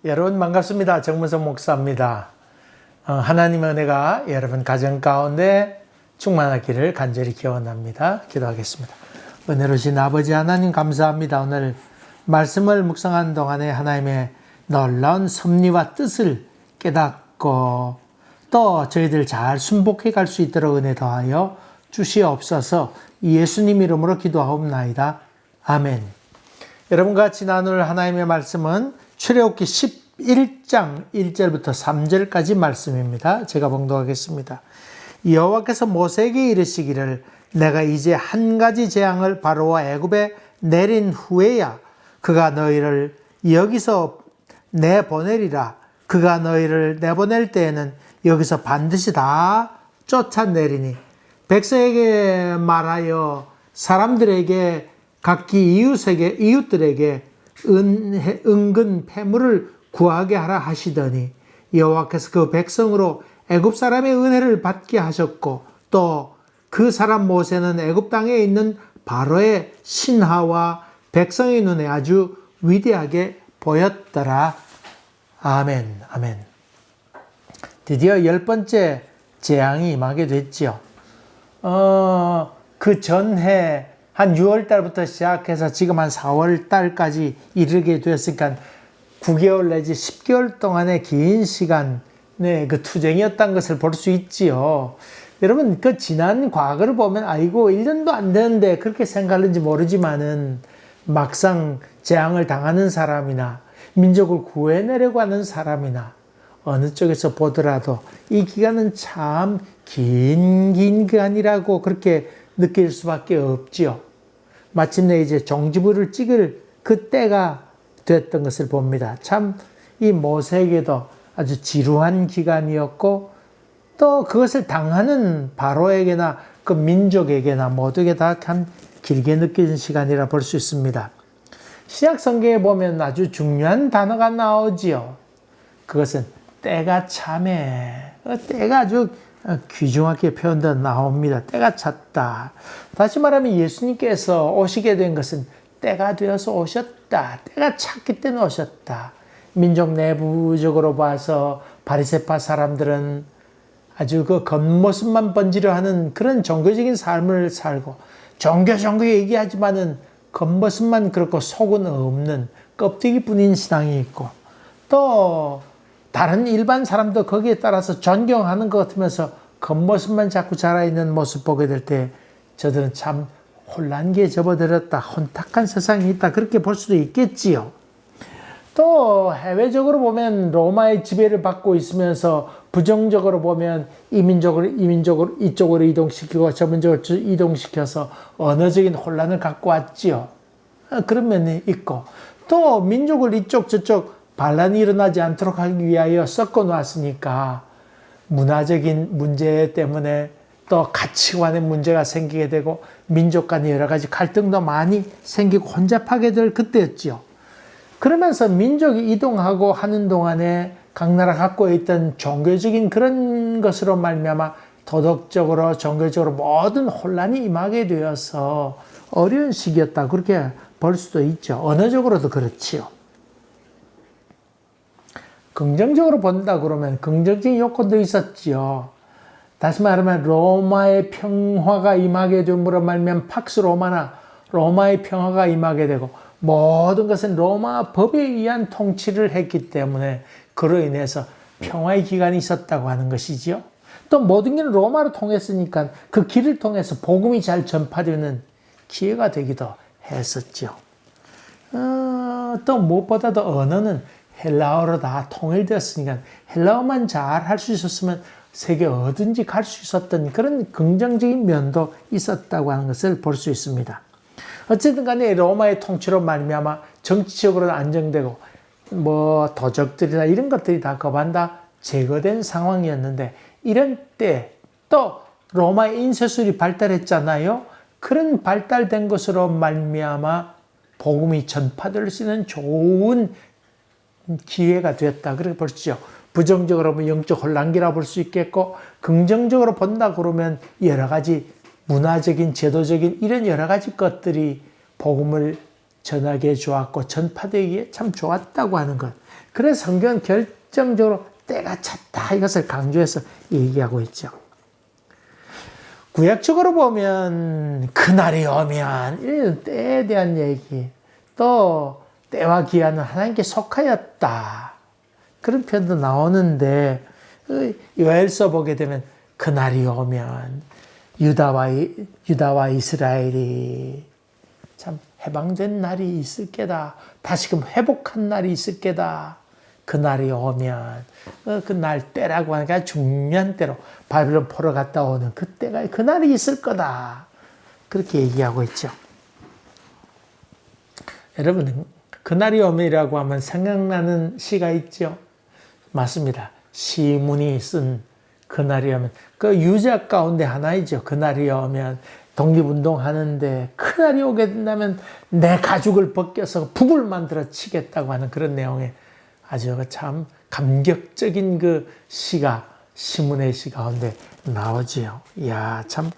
여러분 반갑습니다. 정문성 목사입니다. 하나님의 은혜가 여러분 가정 가운데 충만하기를 간절히 기원합니다. 기도하겠습니다. 은혜로우신 아버지 하나님 감사합니다. 오늘 말씀을 묵상하는 동안에 하나님의 놀라운 섭리와 뜻을 깨닫고 또 저희들 잘 순복해 갈 수 있도록 은혜 더하여 주시옵소서. 예수님 이름으로 기도하옵나이다. 아멘. 여러분과 같이 나눌 하나님의 말씀은 출애굽기 11장 1절부터 3절까지 말씀입니다. 제가 봉독하겠습니다. 여호와께서 모세에게 이르시기를 내가 이제 한 가지 재앙을 바로와 애굽에 내린 후에야 그가 너희를 여기서 내보내리라. 그가 너희를 내보낼 때에는 여기서 반드시 다 쫓아내리니 백성에게 말하여 사람들에게 각기 이웃들에게 은근 패물을 구하게 하라 하시더니 여호와께서 그 백성으로 애굽 사람의 은혜를 받게 하셨고 또 그 사람 모세는 애굽 땅에 있는 바로의 신하와 백성의 눈에 아주 위대하게 보였더라. 아멘. 아멘. 드디어 10번째 재앙이 임하게 됐죠. 그 전해 한 6월 달부터 시작해서 지금 한 4월 달까지 이르게 되었으니까 9개월 내지 10개월 동안의 긴 시간의 그 투쟁이었다는 것을 볼 수 있지요. 여러분, 그 지난 과거를 보면 아이고 1년도 안 되는데 그렇게 생각하는지 모르지만은 막상 재앙을 당하는 사람이나 민족을 구해내려고 하는 사람이나 어느 쪽에서 보더라도 이 기간은 참 긴 기간이라고 그렇게 느낄 수밖에 없지요. 마침내 이제 종지부를 찍을 그 때가 됐던 것을 봅니다. 참 이 모세에게도 아주 지루한 기간이었고 또 그것을 당하는 바로에게나 그 민족에게나 모두에게 다 참 길게 느껴진 시간이라 볼 수 있습니다. 신약 성경에 보면 아주 중요한 단어가 나오지요. 그것은 때가 차매. 때가 아주 귀중하게 표현되어 나옵니다. 때가 찼다. 다시 말하면 예수님께서 오시게 된 것은 때가 되어서 오셨다. 때가 찼기 때문에 오셨다. 민족 내부적으로 봐서 바리새파 사람들은 아주 그 겉모습만 번지려 하는 그런 종교적인 삶을 살고 종교 얘기하지만은 겉모습만 그렇고 속은 없는 껍데기뿐인 신앙이 있고 또 다른 일반 사람도 거기에 따라서 존경하는 것 같으면서 겉모습만 자꾸 자라있는 모습 보게 될 때 저들은 참 혼란기에 접어들었다. 혼탁한 세상이 있다. 그렇게 볼 수도 있겠지요. 또 해외적으로 보면 로마의 지배를 받고 있으면서 부정적으로 보면 이민족을 이쪽으로 이동시키고 저 민족을 이동시켜서 언어적인 혼란을 갖고 왔지요. 그런 면이 있고 또 민족을 이쪽 저쪽 반란이 일어나지 않도록 하기 위하여 섞어 놨으니까 문화적인 문제 때문에 또 가치관의 문제가 생기게 되고 민족 간의 여러 가지 갈등도 많이 생기고 혼잡하게 될 그때였지요. 그러면서 민족이 이동하고 하는 동안에 각 나라 갖고 있던 종교적인 그런 것으로 말미암아 도덕적으로 종교적으로 모든 혼란이 임하게 되어서 어려운 시기였다. 그렇게 볼 수도 있죠. 언어적으로도 그렇지요. 긍정적으로 본다 그러면 긍정적인 요건도 있었지요. 다시 말하면 로마의 평화가 임하게 됨으로 말미암아 팍스 로마나 로마의 평화가 임하게 되고 모든 것은 로마 법에 의한 통치를 했기 때문에 그로 인해서 평화의 기간이 있었다고 하는 것이지요. 또 모든 게 로마로 통했으니까 그 길을 통해서 복음이 잘 전파되는 기회가 되기도 했었죠. 또 무엇보다도 언어는 헬라어로 다 통일되었으니까 헬라어만 잘 할 수 있었으면 세계 어딘지 갈 수 있었던 그런 긍정적인 면도 있었다고 하는 것을 볼 수 있습니다. 어쨌든 간에 로마의 통치로 말미암아 정치적으로는 안정되고 도적들이나 이런 것들이 다 거반다 제거된 상황이었는데 이런 때 또 로마의 인쇄술이 발달했잖아요. 그런 발달된 것으로 말미암아 복음이 전파될 수 있는 좋은 기회가 되었다. 그렇게 볼 수 있죠. 부정적으로 보면 영적 혼란기라 볼 수 있겠고 긍정적으로 본다 그러면 여러 가지 문화적인 제도적인 이런 여러 가지 것들이 복음을 전하기에 좋았고 전파되기에 참 좋았다고 하는 것. 그래서 성경은 결정적으로 때가 찼다 이것을 강조해서 얘기하고 있죠. 구약적으로 보면 그날이 오면 이런 때에 대한 얘기, 또 때와 기한은 하나님께 속하였다 그런 표현도 나오는데, 요엘서 보게 되면 그날이 오면 유다와 이스라엘이 참 해방된 날이 있을 게다, 다시금 회복한 날이 있을 게다. 그날이 오면 그날 때라고 하니까 중요한 때로 바벨론 포로 갔다 오는 그때가 그날이 있을 거다 그렇게 얘기하고 있죠. 여러분, 그날이 오면이라고 하면 생각나는 시가 있죠. 맞습니다. 시문이 쓴 그날이 오면, 그 유작 가운데 하나이죠. 그날이 오면 독립운동하는데 그날이 오게 된다면 내 가죽을 벗겨서 북을 만들어 치겠다고 하는 그런 내용의 아주 참 감격적인 그 시가, 시문의 시 가운데 나오지요. 이야, 참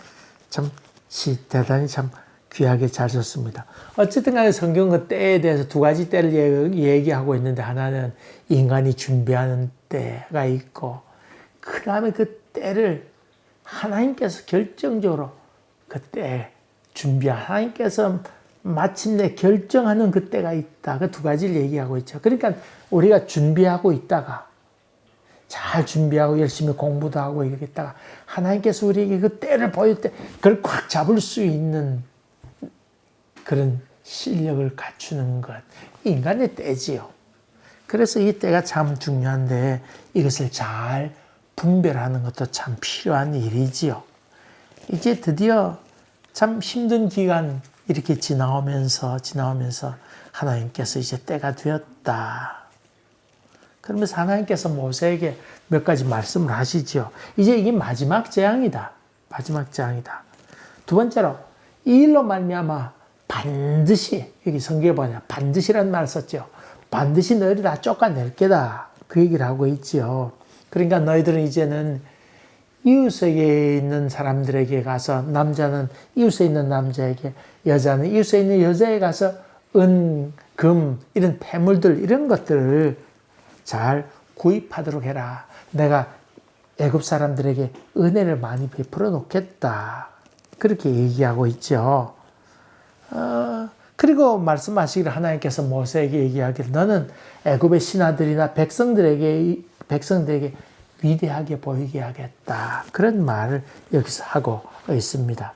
시 대단히 참 귀하게 잘 썼습니다. 어쨌든 간에 성경 그 때에 대해서 두 가지 때를 얘기하고 있는데, 하나는 인간이 준비하는 때가 있고, 그 다음에 그 때를 하나님께서 결정적으로 그때 하나님께서 마침내 결정하는 그때가 있다. 그 두 가지를 얘기하고 있죠. 그러니까 우리가 준비하고 있다가, 잘 준비하고 열심히 공부도 하고 이러겠다가 하나님께서 우리에게 그 때를 보일 때 그걸 꽉 잡을 수 있는 그런 실력을 갖추는 것, 인간의 때지요. 그래서 이 때가 참 중요한데 이것을 잘 분별하는 것도 참 필요한 일이지요. 이제 드디어 참 힘든 기간 이렇게 지나오면서 하나님께서 이제 때가 되었다. 그러면서 하나님께서 모세에게 몇 가지 말씀을 하시죠. 이제 이게 마지막 재앙이다. 마지막 재앙이다. 두 번째로, 이 일로 말미암아 반드시, 여기 성경에 보냐, 반드시라는 말을 썼죠. 반드시 너희를 다 쫓아낼 게다. 그 얘기를 하고 있죠. 그러니까 너희들은 이제는 이웃에 있는 사람들에게 가서, 남자는 이웃에 있는 남자에게, 여자는 이웃에 있는 여자에 가서 은, 금, 이런 폐물들, 이런 것들을 잘 구입하도록 해라. 내가 애굽 사람들에게 은혜를 많이 베풀어 놓겠다. 그렇게 얘기하고 있죠. 그리고 말씀하시기를, 하나님께서 모세에게 얘기하기를, 너는 애굽의 신하들이나 백성들에게 위대하게 보이게 하겠다. 그런 말을 여기서 하고 있습니다.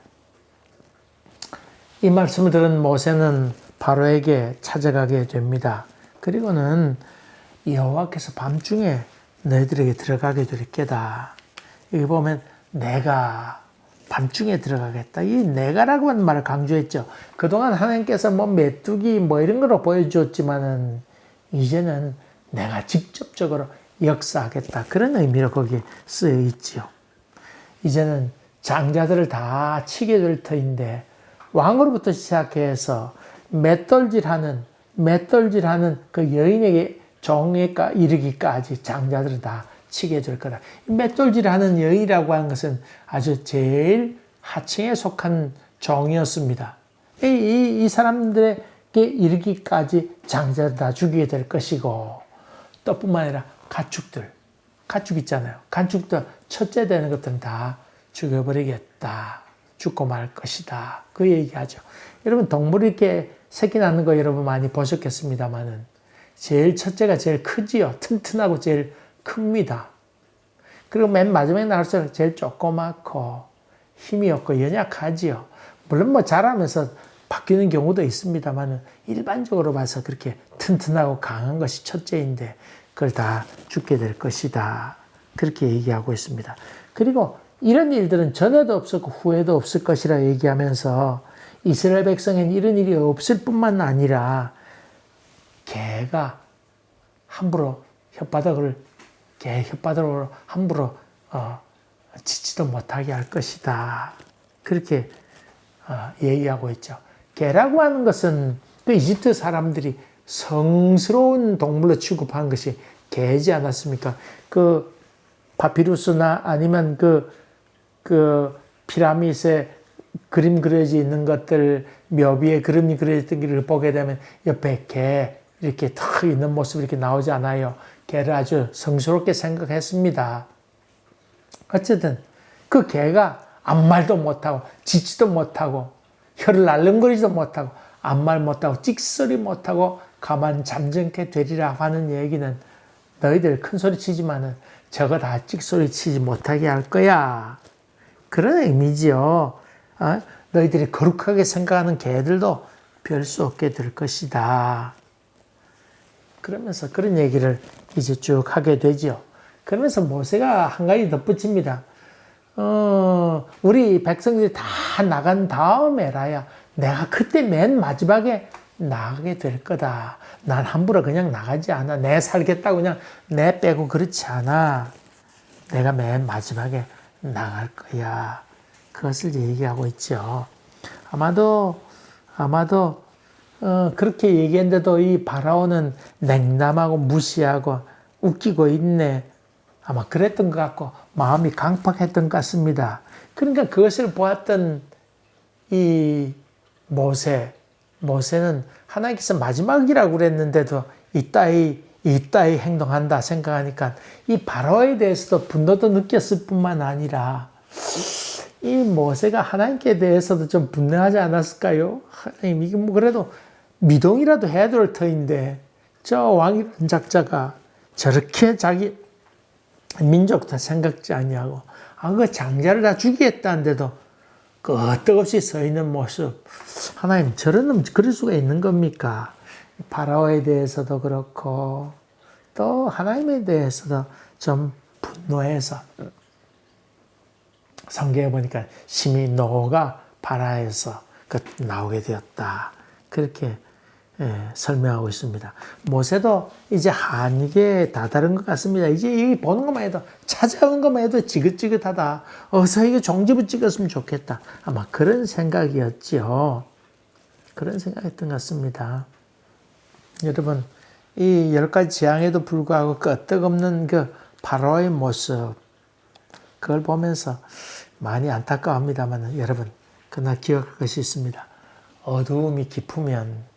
이 말씀을 들은 모세는 바로에게 찾아가게 됩니다. 그리고는 여호와께서 밤중에 너희들에게 들어가게 될 게다. 여기 보면 내가 밤중에 들어가겠다. 이 내가라고 하는 말을 강조했죠. 그동안 하나님께서 메뚜기 이런 거로 보여줬지만은 이제는 내가 직접적으로 역사하겠다. 그런 의미로 거기에 쓰여 있지요. 이제는 장자들을 다 치게 될 터인데, 왕으로부터 시작해서 맷돌질하는 그 여인에게 종에 이르기까지 장자들은 다 치게 될 거다. 맷돌질하는 여인이라고 하는 것은 아주 제일 하층에 속한 종이었습니다. 이 사람들에게 이르기까지 장자들 다 죽이게 될 것이고, 또 뿐만 아니라 가축 있잖아요. 가축도 첫째 되는 것들은 다 죽여버리겠다. 죽고 말 것이다. 그 얘기하죠. 여러분, 동물이 이렇게 새끼 낳는 거 여러분 많이 보셨겠습니다만은, 제일 첫째가 제일 크지요. 튼튼하고 제일 큽니다. 그리고 맨 마지막에 나올수록 제일 조그맣고 힘이 없고 연약하지요. 물론 자라면서 바뀌는 경우도 있습니다만 일반적으로 봐서 그렇게 튼튼하고 강한 것이 첫째인데 그걸 다 죽게 될 것이다. 그렇게 얘기하고 있습니다. 그리고 이런 일들은 전에도 없었고 후에도 없을 것이라 얘기하면서 이스라엘 백성에는 이런 일이 없을 뿐만 아니라 개가 함부로 개 혓바닥으로 함부로 치지도 못하게 할 것이다. 그렇게 얘기하고 있죠. 개라고 하는 것은 그 이집트 사람들이 성스러운 동물로 취급한 것이 개지 않았습니까? 그 파피루스나 아니면 그 피라밋의 그림 그려져 있는 것들, 묘비에 그림이 그려졌던 길을 보게 되면 옆에 개 이렇게 탁 있는 모습이 이렇게 나오지 않아요. 개를 아주 성스럽게 생각했습니다. 어쨌든 그 개가 아무 말도 못하고 짖지도 못하고 혀를 날름거리지도 못하고 아무 말 못하고 찍소리 못하고 가만 잠잠게 되리라 하는 얘기는 너희들 큰 소리 치지만은 저거 다 찍소리 치지 못하게 할 거야. 그런 의미지요. 너희들이 거룩하게 생각하는 개들도 별 수 없게 될 것이다. 그러면서 그런 얘기를 이제 쭉 하게 되죠. 그러면서 모세가 한 가지 덧붙입니다. 우리 백성들이 다 나간 다음에라야 내가 그때 맨 마지막에 나가게 될 거다. 난 함부로 그냥 나가지 않아. 내 살겠다고 그냥 내 빼고 그렇지 않아. 내가 맨 마지막에 나갈 거야. 그것을 얘기하고 있죠. 아마도 그렇게 얘기했는데도 이 바라오는 냉담하고 무시하고 웃기고 있네. 아마 그랬던 것 같고 마음이 강팍했던 것 같습니다. 그러니까 그것을 보았던 이 모세는 하나님께서 마지막이라고 그랬는데도 이따위 행동한다 생각하니까 이 바로에 대해서도 분노도 느꼈을 뿐만 아니라 이 모세가 하나님께 대해서도 좀 분노하지 않았을까요? 하나님, 이게 뭐 그래도 미동이라도 해야 될 터인데 저 왕이라는 작자가 저렇게 자기 민족도 생각지 아니하고 그 장자를 다 죽이겠다는데도 끄떡없이 서 있는 모습. 하나님, 저런 놈 그럴 수가 있는 겁니까? 파라오에 대해서도 그렇고 또 하나님에 대해서도 좀 분노해서 성경에 보니까 심히 노가 바라에서 나오게 되었다. 그렇게 설명하고 있습니다. 모세도 이제 한계에 다다른 것 같습니다. 이제 이 보는 것만 해도 찾아온 것만 해도 지긋지긋하다. 어서 이거 종지부 찍었으면 좋겠다. 아마 그런 생각이었지요. 그런 생각이었던 것 같습니다. 여러분, 이 10가지 재앙에도 불구하고 끄떡없는 그 바로의 모습, 그걸 보면서 많이 안타까워합니다만 여러분, 그러나 기억할 것이 있습니다. 어두움이 깊으면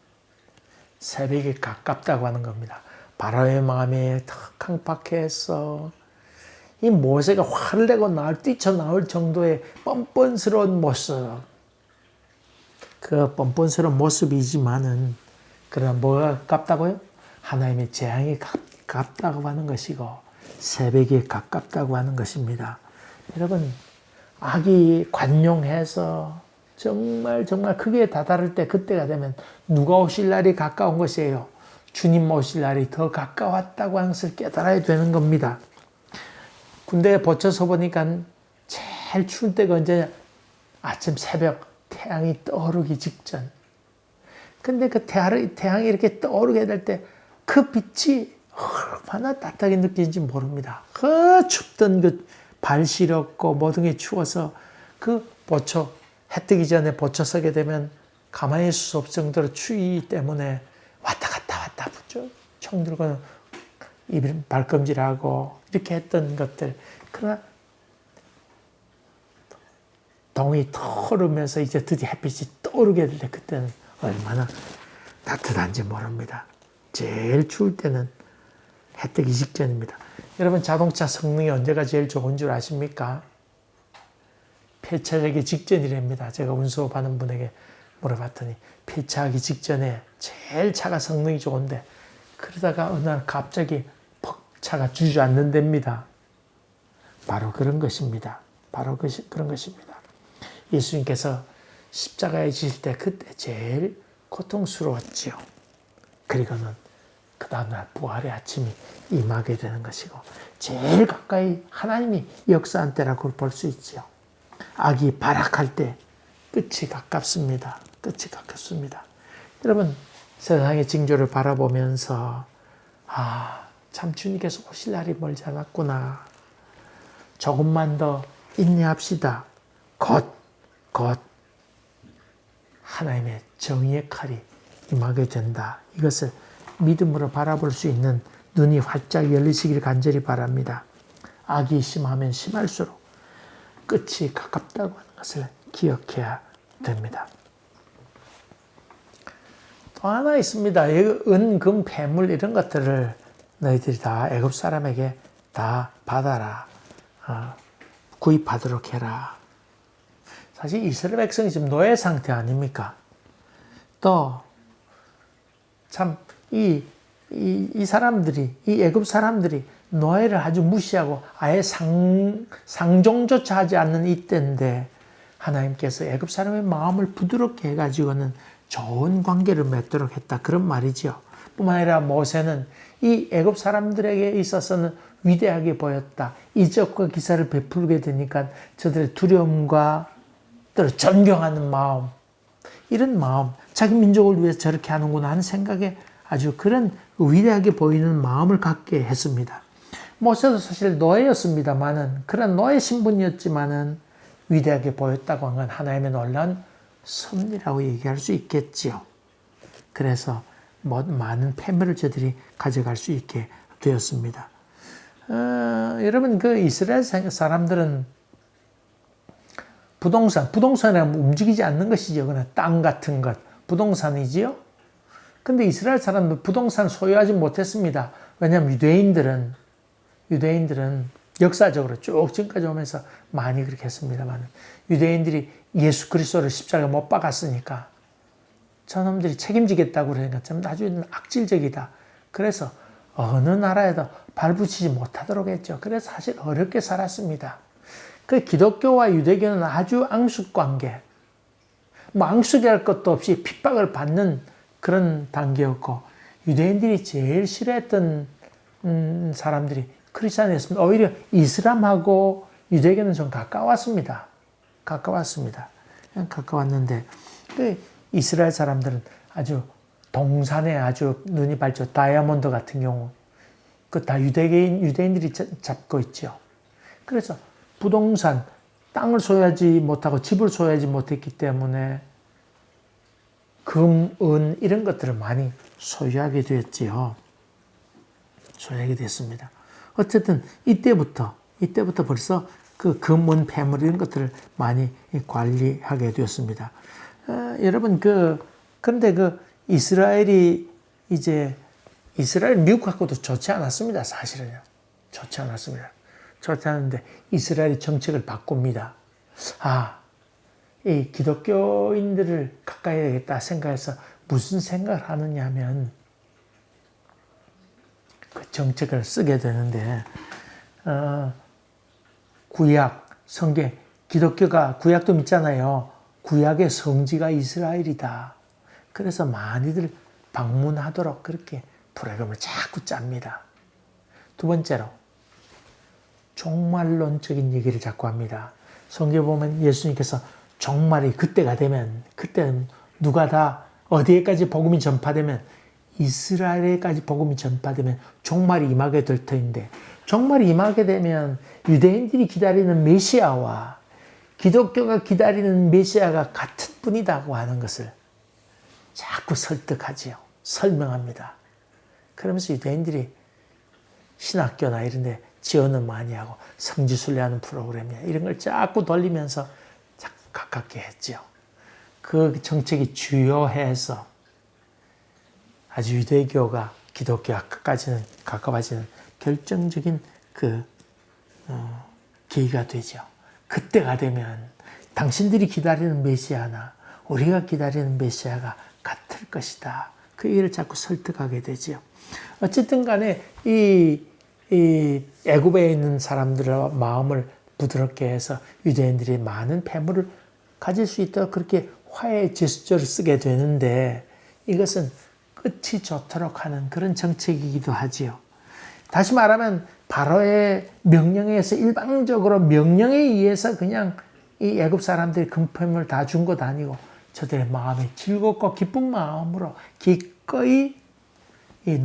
새벽이 가깝다고 하는 겁니다. 바로의 마음이 턱 강팍해서 이 모세가 화를 내고 뛰쳐나올 정도의 뻔뻔스러운 모습, 그 뻔뻔스러운 모습이지만은 그러나 뭐가 가깝다고요? 하나님의 재앙이 가깝다고 하는 것이고 새벽이 가깝다고 하는 것입니다. 여러분, 악이 관용해서 정말 크게 다다를 때 그때가 되면 누가 오실 날이 가까운 것이에요. 주님 오실 날이 더 가까웠다고 하는 것을 깨달아야 되는 겁니다. 군대에 버텨서 보니까 제일 추울 때가 언제냐? 아침 새벽 태양이 떠오르기 직전. 근데 그 태양이 이렇게 떠오르게 될 때 그 빛이 얼마나 따뜻하게 느끼는지 모릅니다. 그 춥던 그 발 시렵고 모든 게 추워서 그 해 뜨기 전에 보초 서게 되면 가만히 있을 수 없을 정도로 추위 때문에 왔다 갔다 붙죠. 총 들고 발금질하고 이렇게 했던 것들. 그러나 동이 터르면서 이제 드디어 햇빛이 떠오르게 될 때 그때는 얼마나 따뜻한지 모릅니다. 제일 추울 때는 해 뜨기 직전입니다. 여러분, 자동차 성능이 언제가 제일 좋은 줄 아십니까? 폐차하기 직전이랍니다. 제가 운수업하는 분에게 물어봤더니 폐차하기 직전에 제일 차가 성능이 좋은데 그러다가 어느 날 갑자기 퍽 차가 주저앉는답니다. 바로 그런 것입니다. 그런 것입니다. 예수님께서 십자가에 지실 때 그때 제일 고통스러웠지요. 그리고는 그 다음날 부활의 아침이 임하게 되는 것이고 제일 가까이 하나님이 역사한 때라고 볼 수 있지요. 악이 발악할 때 끝이 가깝습니다. 끝이 가깝습니다. 여러분, 세상의 징조를 바라보면서 참 주님께서 오실 날이 멀지 않았구나. 조금만 더 인내합시다. 곧 하나님의 정의의 칼이 임하게 된다. 이것을 믿음으로 바라볼 수 있는 눈이 활짝 열리시길 간절히 바랍니다. 악이 심하면 심할수록 끝이 가깝다고 하는 것을 기억해야 됩니다. 또 하나 있습니다. 은, 금, 폐물 이런 것들을 너희들이 다 애굽 사람에게 다 받아라. 구입하도록 해라. 사실 이스라엘 백성이 지금 노예 상태 아닙니까? 또 참 이 사람들이, 이 애굽 사람들이 노예를 아주 무시하고 아예 상종조차 하지 않는 이때인데 하나님께서 애굽 사람의 마음을 부드럽게 해가지고는 좋은 관계를 맺도록 했다. 그런 말이죠. 뿐만 아니라 모세는 이 애굽 사람들에게 있어서는 위대하게 보였다. 이적과 기사를 베풀게 되니까 저들의 두려움과 또 존경하는 마음, 이런 마음, 자기 민족을 위해서 저렇게 하는구나 하는 생각에 아주 그런 위대하게 보이는 마음을 갖게 했습니다. 모세도 사실 노예였습니다만은, 그런 노예 신분이었지만은 위대하게 보였다고 한 건 하나님의 놀라운 섭리라고 얘기할 수 있겠지요. 그래서 많은 패물을 저들이 가져갈 수 있게 되었습니다. 여러분, 그 이스라엘 사람들은 부동산이라면 움직이지 않는 것이죠. 그냥 땅 같은 것, 부동산이지요. 근데 이스라엘 사람들 부동산 소유하지 못했습니다. 왜냐하면 유대인들은 역사적으로 쭉 지금까지 오면서 많이 그렇게 했습니다만, 유대인들이 예수 그리스도를 십자가에 못 박았으니까 저놈들이 책임지겠다고 그러니까 참 아주 악질적이다. 그래서 어느 나라에도 발붙이지 못하도록 했죠. 그래서 사실 어렵게 살았습니다. 그 기독교와 유대교는 아주 앙숙관계, 앙숙이랄 것도 없이 핍박을 받는 그런 단계였고, 유대인들이 제일 싫어했던 사람들이 크리스찬이었습니다. 오히려 이슬람하고 유대교는 좀 가까웠습니다. 가까웠는데 그 이스라엘 사람들은 아주 동산에 아주 눈이 밝죠. 다이아몬드 같은 경우 그 다 유대인들이 잡고 있죠. 그래서 부동산, 땅을 소유하지 못하고 집을 소유하지 못했기 때문에 금, 은 이런 것들을 많이 소유하게 되었지요. 소유하게 됐습니다. 어쨌든 이때부터 벌써 그 금, 은, 폐물 이런 것들을 많이 관리하게 되었습니다. 여러분 그런데 이스라엘 미국하고도 좋지 않았습니다. 사실은요. 좋지 않았습니다. 좋지 않은데 이스라엘이 정책을 바꿉니다. 이 기독교인들을 가까이 해야겠다 생각해서 무슨 생각을 하느냐 하면 그 정책을 쓰게 되는데, 구약, 성경, 기독교가 구약도 믿잖아요. 구약의 성지가 이스라엘이다. 그래서 많이들 방문하도록 그렇게 프로그램을 자꾸 짭니다. 두 번째로 종말론적인 얘기를 자꾸 합니다. 성경에 보면 예수님께서 종말이 그때는 누가 다 어디에까지 복음이 전파되면, 이스라엘에까지 복음이 전파되면 종말이 임하게 될 터인데, 종말이 임하게 되면 유대인들이 기다리는 메시아와 기독교가 기다리는 메시아가 같은 분이라고 하는 것을 자꾸 설득하지요. 설명합니다. 그러면서 유대인들이 신학교나 이런 데 지원을 많이 하고 성지순례하는 프로그램이나 이런 걸 자꾸 돌리면서 자꾸 가깝게 했죠. 그 정책이 주요해서 아주 유대교가 기독교와 끝까지는 가까워지는 결정적인 계기가 되죠. 그때가 되면 당신들이 기다리는 메시아나 우리가 기다리는 메시아가 같을 것이다. 그 얘기를 자꾸 설득하게 되죠. 어쨌든 간에 이 애굽에 있는 사람들의 마음을 부드럽게 해서 유대인들이 많은 폐물을 가질 수 있도록 그렇게 화해의 제스처를 쓰게 되는데, 이것은 끝이 좋도록 하는 그런 정책이기도 하지요. 다시 말하면 바로의 명령에 의해서 일방적으로 명령에 의해서 그냥 이 애굽 사람들이 금품을 다 준 것 아니고 저들의 마음이 즐겁고 기쁜 마음으로 기꺼이 이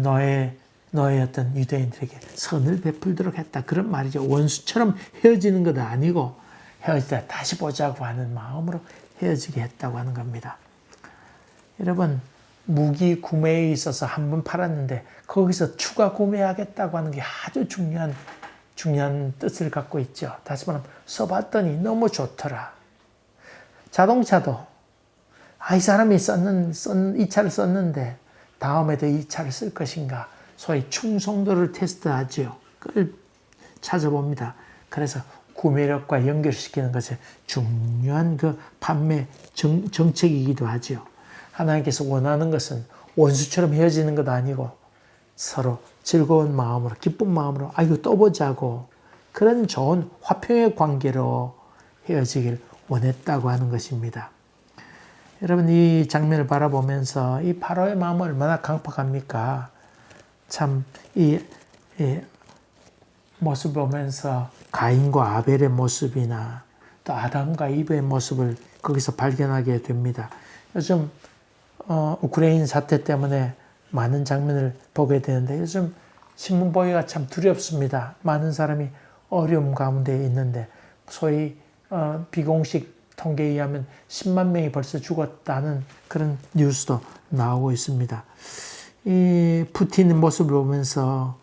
노예였던 유대인들에게 선을 베풀도록 했다. 그런 말이죠. 원수처럼 헤어지는 것 아니고 헤어지다 다시 보자고 하는 마음으로 헤어지게 했다고 하는 겁니다. 여러분, 무기 구매에 있어서 한 번 팔았는데 거기서 추가 구매하겠다고 하는 게 아주 중요한 뜻을 갖고 있죠. 다시 말하면 써봤더니 너무 좋더라. 자동차도 이 사람이 이 차를 썼는데 다음에도 이 차를 쓸 것인가, 소위 충성도를 테스트하지요. 그걸 찾아봅니다. 그래서 구매력과 연결시키는 것이 중요한 그 판매 정책이기도 하지요. 하나님께서 원하는 것은 원수처럼 헤어지는 것 아니고 서로 즐거운 마음으로, 기쁜 마음으로 이거 또 보자고, 그런 좋은 화평의 관계로 헤어지길 원했다고 하는 것입니다. 여러분, 이 장면을 바라보면서 이 바로의 마음은 얼마나 강팍합니까? 참 이 모습을 보면서 가인과 아벨의 모습이나 또 아담과 이브의 모습을 거기서 발견하게 됩니다. 요즘 우크라이나 사태 때문에 많은 장면을 보게 되는데 요즘 신문 보기가 참 두렵습니다. 많은 사람이 어려움 가운데 있는데 소위 비공식 통계에 의하면 10만 명이 벌써 죽었다는 그런 뉴스도 나오고 있습니다. 이 푸틴의 모습을 보면서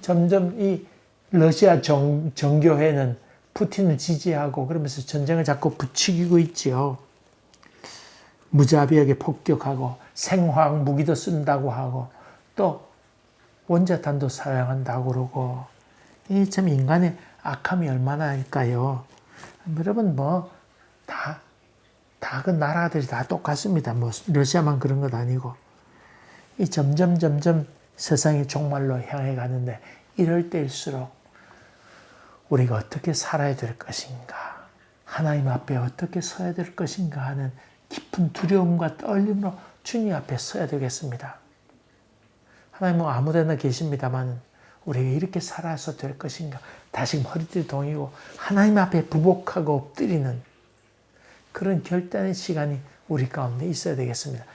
점점 이 러시아 정교회는 푸틴을 지지하고 그러면서 전쟁을 자꾸 부추기고 있지요. 무자비하게 폭격하고 생화학 무기도 쓴다고 하고 또 원자탄도 사용한다고 그러고, 이 참 인간의 악함이 얼마나 할까요? 여러분, 다 그 나라들이 다 똑같습니다. 러시아만 그런 것 아니고. 이 점점 세상이 종말로 향해 가는데 이럴 때일수록 우리가 어떻게 살아야 될 것인가, 하나님 앞에 어떻게 서야 될 것인가 하는 깊은 두려움과 떨림으로 주님 앞에 서야 되겠습니다. 하나님은 아무데나 계십니다만 우리가 이렇게 살아서 될 것인가, 다시금 허리띠를 동이고 하나님 앞에 부복하고 엎드리는 그런 결단의 시간이 우리 가운데 있어야 되겠습니다.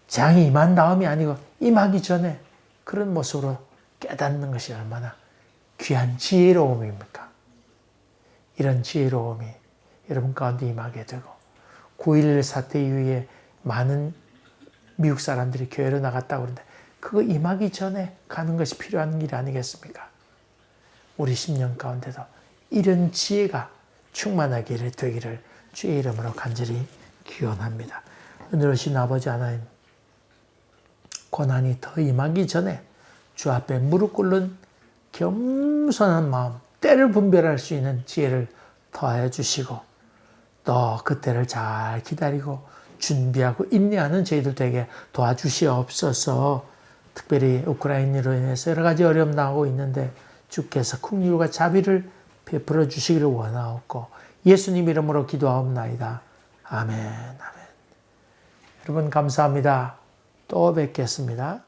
장이 임한 다음이 아니고 임하기 전에 그런 모습으로 깨닫는 것이 얼마나 귀한 지혜로움입니까? 이런 지혜로움이 여러분 가운데 임하게 되고, 9.11 사태 이후에 많은 미국 사람들이 교회로 나갔다고 그러는데 그거 임하기 전에 가는 것이 필요한 일 아니겠습니까? 우리 10년 가운데도 이런 지혜가 충만하기를 되기를 주의 이름으로 간절히 기원합니다. 은혜로우신 아버지 하나님, 고난이 더 임하기 전에 주 앞에 무릎 꿇는 겸손한 마음, 때를 분별할 수 있는 지혜를 더하여 주시고 또 그때를 잘 기다리고 준비하고 인내하는 저희들 되게 도와주시옵소서. 특별히 우크라이나로 인해서 여러 가지 어려움 당하고 있는데 주께서 긍휼과 자비를 베풀어 주시기를 원하옵고 예수님 이름으로 기도하옵나이다. 아멘. 여러분 감사합니다. 또 뵙겠습니다.